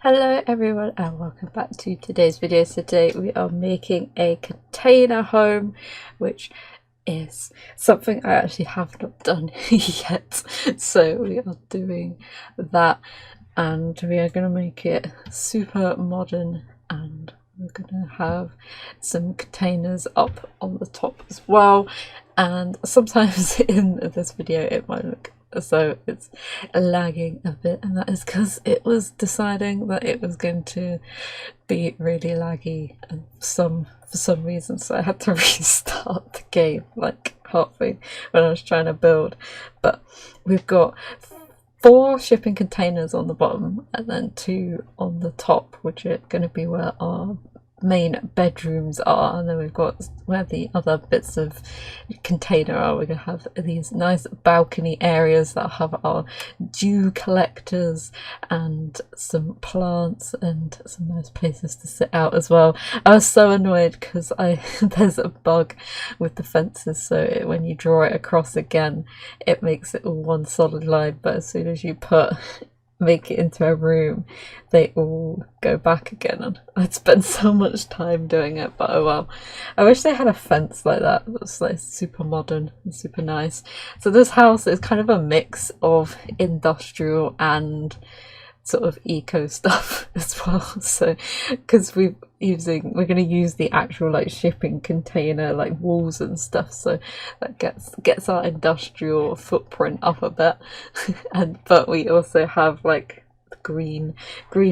Hello everyone and welcome back to today's video. So today we are making a container home, which is something I actually have not done yet. So we are doing that and we are going to make it super modern, and we're going to have some containers up on the top as well. And sometimes in this video it might look so it's lagging a bit, and that is because it was deciding that it was going to be really laggy and for some reason, so I had to restart the game like halfway when I was trying to build. But we've got 4 shipping containers on the bottom and then 2 on the top, which are going to be where our main bedrooms are, and then we've got where the other bits of container are. We're going to have these nice balcony areas that have our dew collectors and some plants and some nice places to sit out as well. I was so annoyed because there's a bug with the fences, so when you draw it across again it makes it all one solid line, but as soon as you make it into a room they all go back again, and I'd spent so much time doing it, but oh well. I wish they had a fence like that. It was like super modern and super nice. So this house is kind of a mix of industrial and sort of eco stuff as well, so because we're going to use the actual like shipping container like walls and stuff, so that gets our industrial footprint up a bit but we also have like green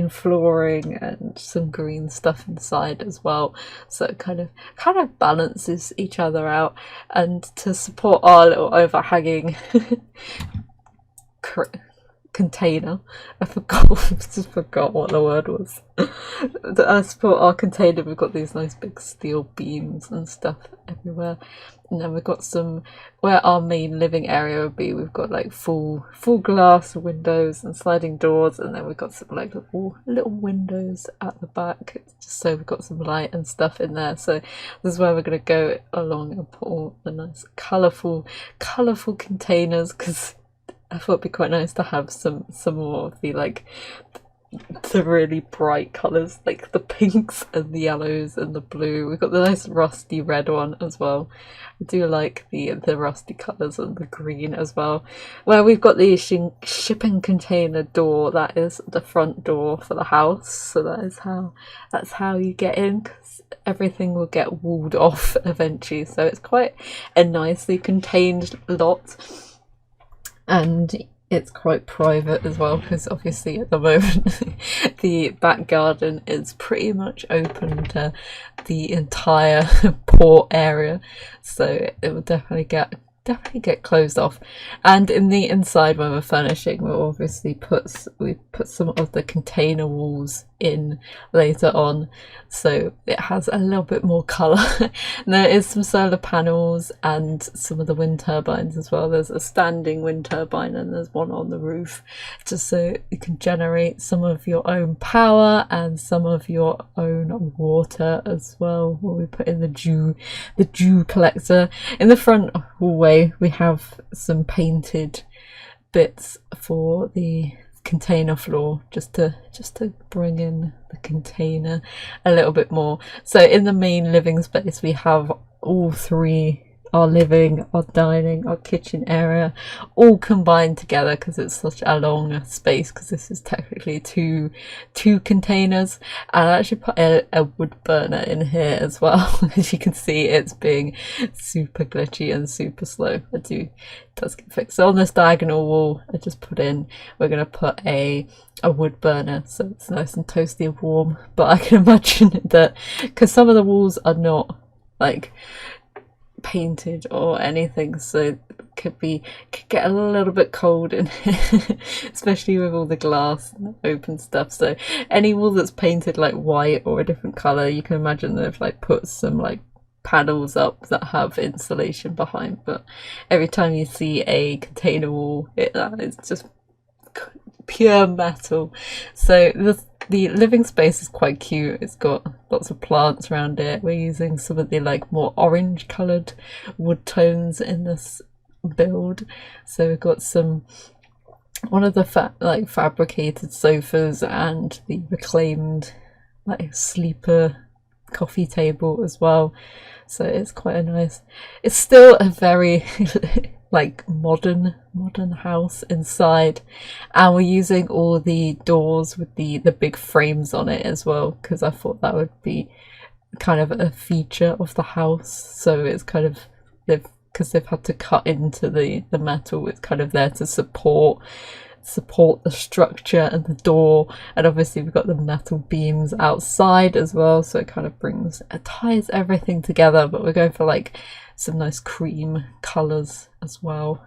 flooring and some green stuff inside as well, so it kind of balances each other out. And to support our little overhanging container, I just forgot what the word was. To support our container, we've got these nice big steel beams and stuff everywhere, and then we've got some where our main living area would be. We've got like full glass windows and sliding doors, and then we've got some like little windows at the back, just so we've got some light and stuff in there. So this is where we're going to go along and put all the nice colourful containers, because I thought it'd be quite nice to have some more of the the really bright colours, like the pinks and the yellows and the blue. We've got the nice rusty red one as well. I do like the rusty colours and the green as well. Where we've got the shipping container door, that is the front door for the house, so that's how you get in, because everything will get walled off eventually. So it's quite a nicely contained lot. And it's quite private as well, because obviously at the moment the back garden is pretty much open to the entire port area, so it will definitely get closed off. And in the inside, when we're furnishing, we'll obviously put some of the container walls in later on, so it has a little bit more colour. And there is some solar panels and some of the wind turbines as well. There's a standing wind turbine and there's one on the roof, just so you can generate some of your own power and some of your own water as well. Where we put in the dew collector. In the front hallway we have some painted bits for the container floor, just to bring in the container a little bit more. So in the main living space we have all 3, our living, our dining, our kitchen area, all combined together, because it's such a long space, because this is technically two containers. And I actually put a wood burner in here as well. As you can see, it's being super glitchy and super slow. It does get fixed. So on this diagonal wall I just put in, we're going to put a wood burner, so it's nice and toasty and warm. But I can imagine that because some of the walls are not like painted or anything, so it could get a little bit cold in here, especially with all the glass and open stuff. So any wall that's painted like white or a different colour, you can imagine they've like put some like panels up that have insulation behind. But every time you see a container wall, it's just pure metal. So the living space is quite cute. It's got lots of plants around it. We're using some of the like more orange coloured wood tones in this build. So we've got some one of the fabricated sofas and the reclaimed like sleeper coffee table as well. So it's quite a nice, it's still a very like modern house inside, and we're using all the doors with the big frames on it as well, because I thought that would be kind of a feature of the house. So it's kind of, because they've had to cut into the metal, it's kind of there to support the structure and the door. And obviously we've got the metal beams outside as well, so it kind of ties everything together. But we're going for like some nice cream colors as well,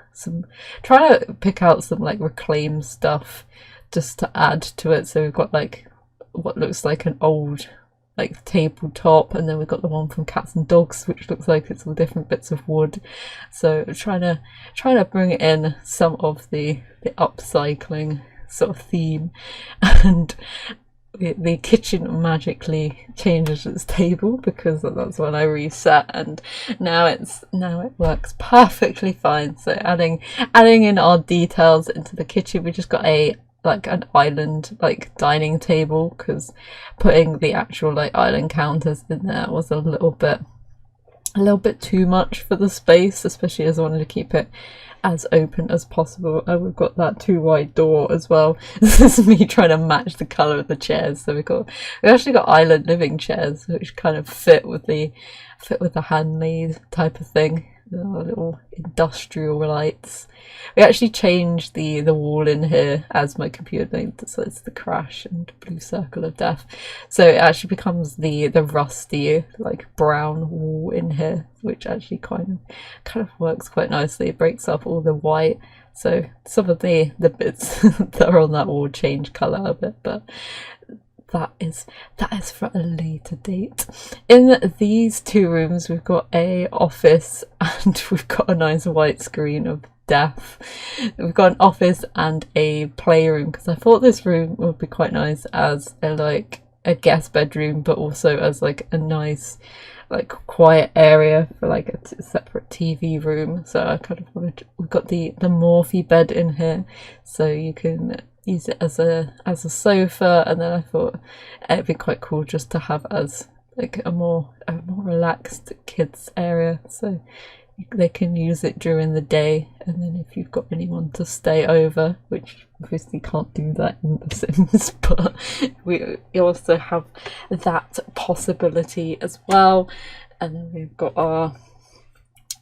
trying to pick out some like reclaimed stuff just to add to it. So we've got like what looks like an old like tabletop, and then we've got the one from Cats and Dogs, which looks like it's all different bits of wood. So trying to bring in some of the upcycling sort of theme. And the kitchen magically changes its table, because that's when I reset, and now it works perfectly fine. So adding in our details into the kitchen, we just got an island like dining table, because putting the actual like island counters in there was a little bit too much for the space, especially as I wanted to keep it as open as possible. And we've got that too wide door as well. This is me trying to match the colour of the chairs. So we actually got island living chairs, which kind of fit with the handmade type of thing. Little industrial lights. We actually changed the wall in here as my computer decides to crash and blue circle of death. So it actually becomes the rusty like brown wall in here, which actually kind of works quite nicely. It breaks up all the white. So some of the bits that are on that wall change colour a bit, but that is for a later date. In these two rooms we've got a office, and we've got a nice white screen of death. We've got an office and a playroom, because I thought this room would be quite nice as a guest bedroom, but also as like a nice like quiet area for like a separate TV room. So I kind of we've got the Morphe bed in here, so you can use it as a sofa. And then I thought it'd be quite cool just to have as like a more relaxed kids area, so they can use it during the day. And then if you've got anyone to stay over, which obviously can't do that in The Sims, but we also have that possibility as well. And then we've got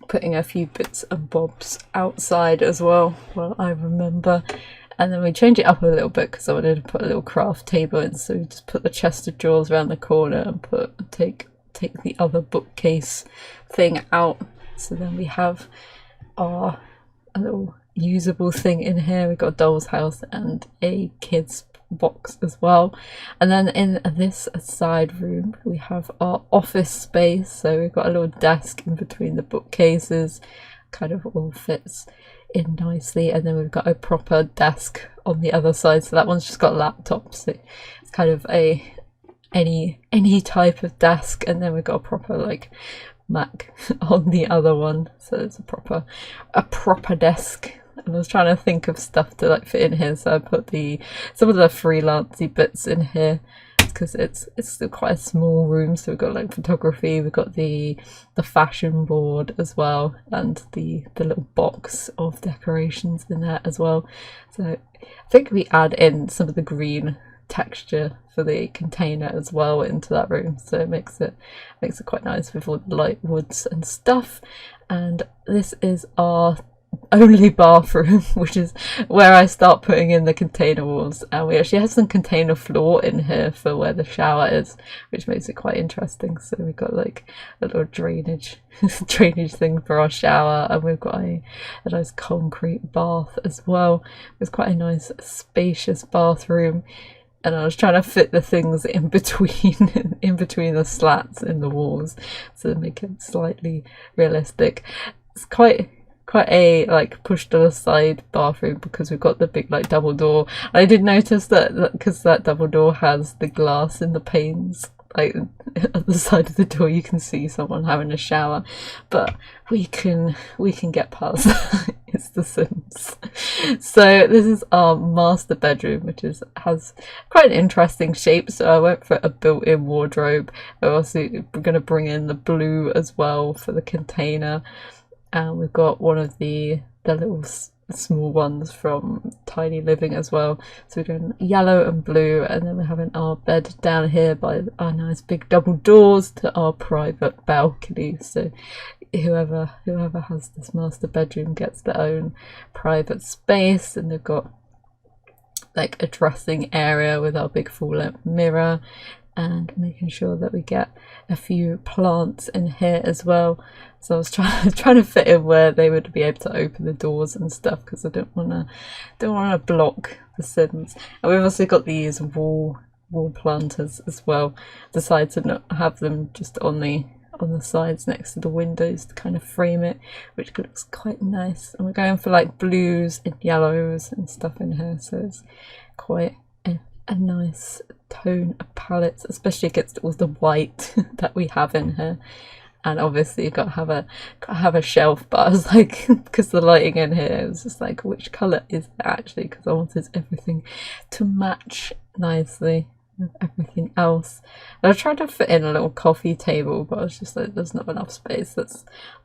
putting a few bits and bobs outside as well, I remember. And then we change it up a little bit because I wanted to put a little craft table in, so we just put the chest of drawers around the corner and take the other bookcase thing out. So then we have a little usable thing in here. We've got a doll's house and a kid's box as well. And then in this side room we have our office space. So we've got a little desk in between the bookcases, kind of all fits in nicely. And then we've got a proper desk on the other side, so that one's just got laptops. It's kind of any type of desk. And then we've got a proper like Mac on the other one, so it's a proper desk. And I was trying to think of stuff to like fit in here, so I put some of the freelancey bits in here, because it's still quite a small room. So we've got like photography, we've got the fashion board as well, and the little box of decorations in there as well. So I think we add in some of the green texture for the container as well into that room, so it makes it quite nice with all the light woods and stuff. And this is our only bathroom, which is where I start putting in the container walls. And we actually have some container floor in here for where the shower is, which makes it quite interesting. So we've got like a little drainage thing for our shower, and we've got a nice concrete bath as well. It's quite a nice spacious bathroom. And I was trying to fit the things in between the slats in the walls, so make it slightly realistic. It's quite a like push to the side bathroom, because we've got the big like double door. I did notice that because that double door has the glass in the panes, like at the side of the door you can see someone having a shower, but we can get past that. It's The Sims. So this is our master bedroom, which has quite an interesting shape. So I went for a built-in wardrobe. We're also going to bring in the blue as well for the container, and we've got one of the little small ones from Tiny Living as well. So we're doing yellow and blue, and then we're having our bed down here by our nice big double doors to our private balcony. So whoever has this master bedroom gets their own private space, and they've got like a dressing area with our big full length mirror, and making sure that we get a few plants in here as well. So I was trying to fit in where they would be able to open the doors and stuff, because I don't want to block the Sims. And we've also got these wall planters as well. Decided to not have them just on the sides next to the windows to kind of frame it, which looks quite nice. And we're going for like blues and yellows and stuff in here, so it's quite a nice tone of palettes, especially against all the white that we have in here. And obviously you've got to have a shelf, but I was like, because the lighting in here, it was just like, which colour is it actually, because I wanted everything to match nicely with everything else. And I tried to fit in a little coffee table, but I was just like, there's not enough space.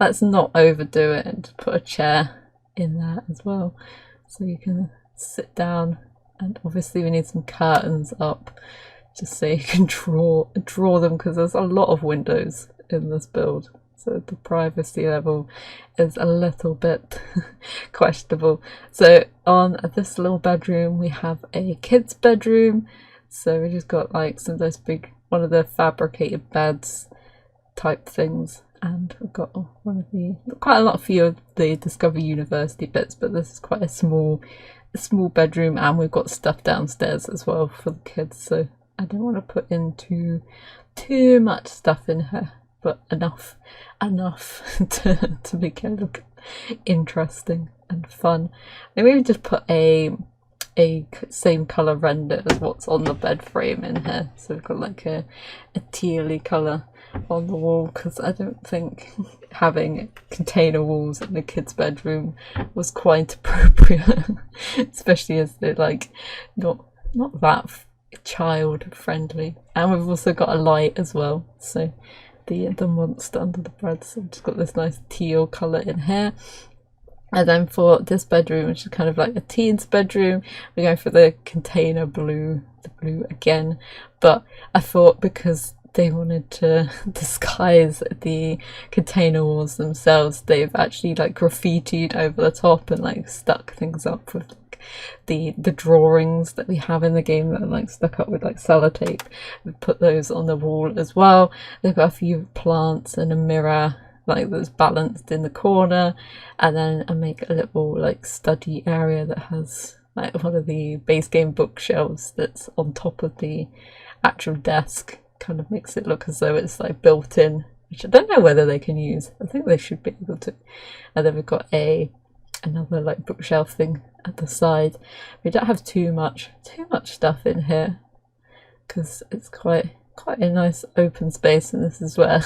Let's not overdo it, and just put a chair in there as well, so you can sit down. And obviously we need some curtains up, just so you can draw them, because there's a lot of windows in this build, so the privacy level is a little bit questionable. So on this little bedroom we have a kid's bedroom, so we just got like some of those big, one of the fabricated beds type things, and we've got one of the, quite a lot of few of the Discover University bits, but this is quite a small bedroom, and we've got stuff downstairs as well for the kids, so I don't want to put in too much stuff in here, but enough to make it look interesting and fun. And maybe just put a same colour render as what's on the bed frame in here, so we've got like a tealy colour on the wall, because I don't think having container walls in the kids' bedroom was quite appropriate, especially as they're like not that child friendly. And we've also got a light as well, so the monster under the bed, so we've just got this nice teal colour in here. And then for this bedroom, which is kind of like a teen's bedroom, we're going for the container blue, the blue again. But I thought, because they wanted to disguise the container walls themselves, they've actually like graffitied over the top and like stuck things up with like the drawings that we have in the game that are like stuck up with like sellotape. We've put those on the wall as well. They've got a few plants and a mirror like that's balanced in the corner, and then I make a little like study area that has like one of the base game bookshelves that's on top of the actual desk. Kind of makes it look as though it's like built in, which I don't know whether they can use. I think they should be able to. And then we've got another like bookshelf thing at the side. We don't have too much stuff in here, because it's quite a nice open space, and this is where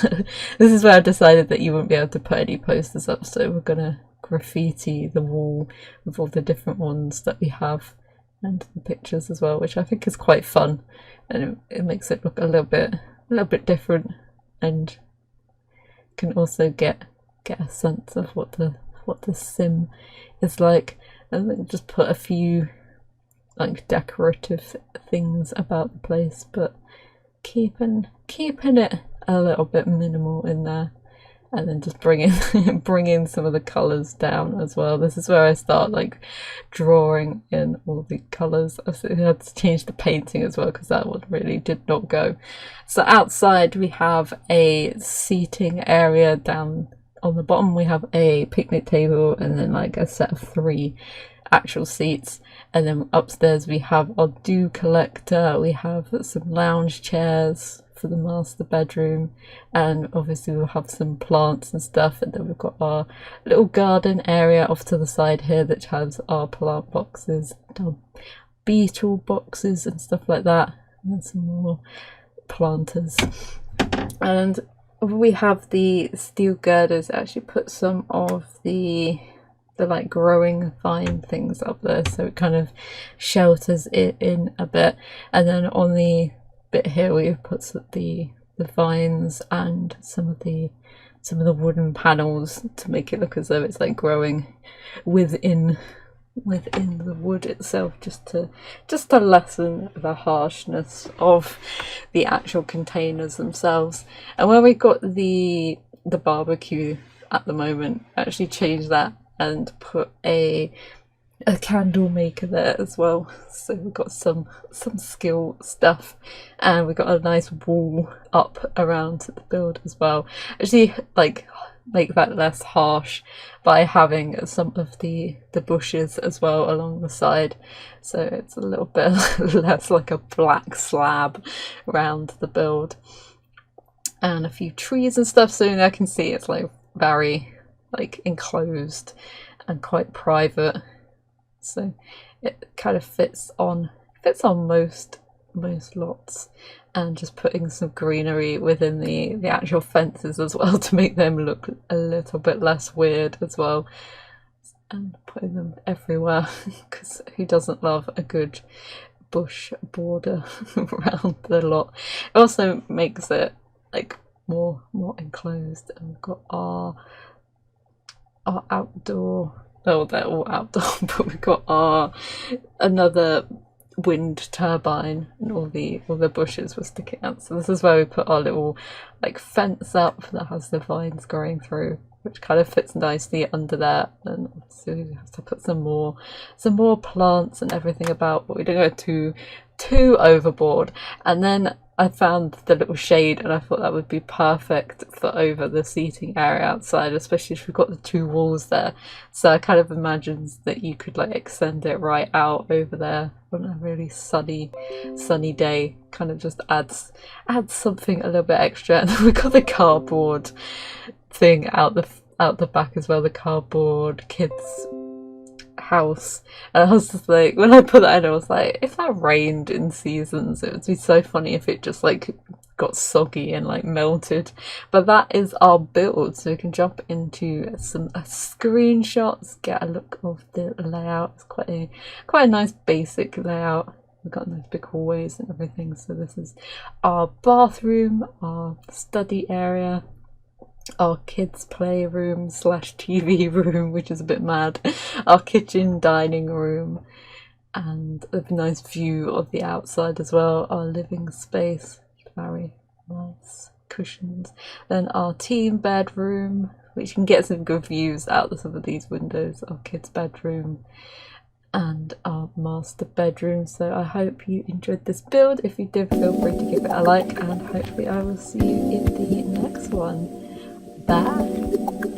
I decided that you wouldn't be able to put any posters up, so we're gonna graffiti the wall with all the different ones that we have, and the pictures as well, which I think is quite fun, and it makes it look a little bit different, and can also get a sense of what the sim is like. And then just put a few like decorative things about the place, but keeping it a little bit minimal in there, and then just bring in some of the colours down as well. This is where I start like drawing in all the colours. I had to change the painting as well, because that one really did not go. So outside we have a seating area. Down on the bottom we have a picnic table, and then like a set of 3 actual seats. And then upstairs we have our dew collector, we have some lounge chairs for the master bedroom, and obviously we'll have some plants and stuff. And then we've got our little garden area off to the side here that has our plant boxes, our beetle boxes and stuff like that, and then some more planters. And we have the steel girders. I actually put some of the the like growing vine things up there, so it kind of shelters it in a bit. And then on the bit here we've put the vines and some of the wooden panels to make it look as though it's like growing within the wood itself, just to lessen the harshness of the actual containers themselves. And where we got the barbecue at the moment, I actually changed that and put a candle maker there as well, so we've got some skill stuff, and we've got a nice wall up around the build as well. Actually, like make that less harsh by having some of the bushes as well along the side, so it's a little bit less like a black slab around the build. And a few trees and stuff, so I can see it's like very like enclosed and quite private, so it kind of fits on most lots. And just putting some greenery within the actual fences as well to make them look a little bit less weird as well, and putting them everywhere because who doesn't love a good bush border around the lot. It also makes it like more enclosed. And we've got our outdoor, oh they're all outdoor, but we've got our another wind turbine, and all the bushes were sticking out, so this is where we put our little like fence up that has the vines growing through, which kind of fits nicely under there. And so we have to put some more plants and everything about, but we don't go too overboard. And then I found the little shade, and I thought that would be perfect for over the seating area outside, especially if we've got the two walls there. So I kind of imagined that you could like extend it right out over there on a really sunny day. Kind of just adds something a little bit extra. And then we've got the cardboard thing out the back as well, the cardboard kids house. And I was just like, when I put that in, I was like, if that rained in seasons, it would be so funny if it just like got soggy and like melted. But that is our build, so we can jump into some screenshots, get a look of the layout. It's quite a nice basic layout. We've got nice big hallways and everything. So this is our bathroom, our study area, our kids playroom / TV room, which is a bit mad, our kitchen dining room, and a nice view of the outside as well, our living space, very nice cushions, then our team bedroom, which can get some good views out of some of these windows, our kids bedroom, and our master bedroom. So I hope you enjoyed this build. If you did, feel free to give it a like, and hopefully I will see you in the next one. Bye.